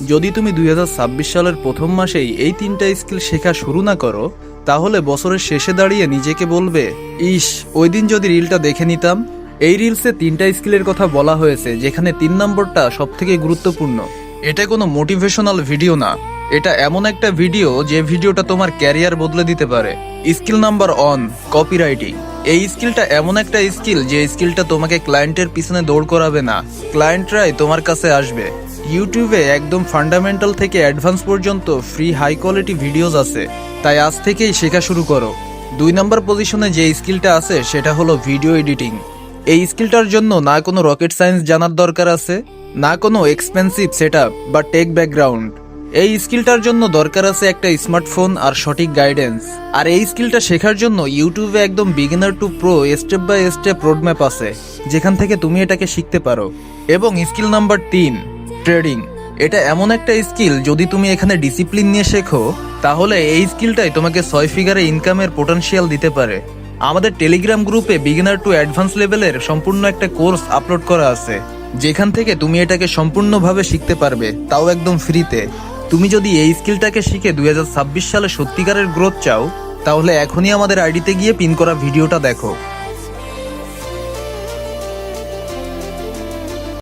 যদি তুমি 2026 সালের প্রথম মাসেই এই 3টা স্কিল শেখা শুরু না করো, তাহলে বছরের শেষে দাঁড়িয়ে নিজেকে বলবে, ইস, ওই দিন যদি রিলটা দেখে নিতাম। এই রিলসে 3টা স্কিলের কথা বলা হয়েছে, যেখানে 3 নম্বরটা সবথেকে গুরুত্বপূর্ণ। এটা কোনো মোটিভেশনাল ভিডিও না, এটা এমন একটা ভিডিও যে ভিডিওটা তোমার ক্যারিয়ার বদলে দিতে পারে। Skill number 1, copywriting. এই স্কিলটা এমন একটা স্কিল যে স্কিলটা তোমাকে ক্লায়েন্টের পিছনে দৌড় করাবে না, ক্লায়েন্টরাই তোমার কাছে আসবে। ইউটিউবে একদম ফান্ডামেন্টাল থেকে অ্যাডভান্স পর্যন্ত ফ্রি হাই কোয়ালিটি ভিডিওস আছে, তাই আজ থেকেই শেখা শুরু করো। 2 নম্বর পজিশনে যে স্কিলটা আছে সেটা হলো ভিডিও এডিটিং। এই স্কিলটার জন্য না কোনো রকেট সায়েন্স জানার দরকার আছে, না কোনো এক্সপেন্সিভ সেটআপ বা টেক ব্যাকগ্রাউন্ড। এই স্কিলটার জন্য দরকার আছে একটা স্মার্টফোন আর সঠিক গাইডেন্স। আর এই স্কিলটা শেখার জন্য ইউটিউবে একদম beginner to pro step by step roadmap আছে, যেখান থেকে তুমি এটাকে শিখতে পারো। এবং স্কিল নাম্বার 3, ট্রেডিং। এটা এমন একটা স্কিল, যদি তুমি এখানে ডিসিপ্লিন নিয়ে শেখো, তাহলে এই স্কিলটাই তোমাকে 6 ফিগারে ইনকামের পোটেনশিয়াল দিতে পারে। আমাদের টেলিগ্রাম গ্রুপে বিগিনার টু অ্যাডভান্স লেভেলের সম্পূর্ণ একটা কোর্স আপলোড করা আছে, যেখান থেকে তুমি এটাকে সম্পূর্ণভাবে শিখতে পারবে, তাও একদম ফ্রিতে। তুমি যদি এই স্কিলটাকে শিখে 2026 সালে সত্যিকারের গ্রোথ চাও, তাহলে এখনই আমাদের আইডিতে গিয়ে পিন করা ভিডিওটা দেখো।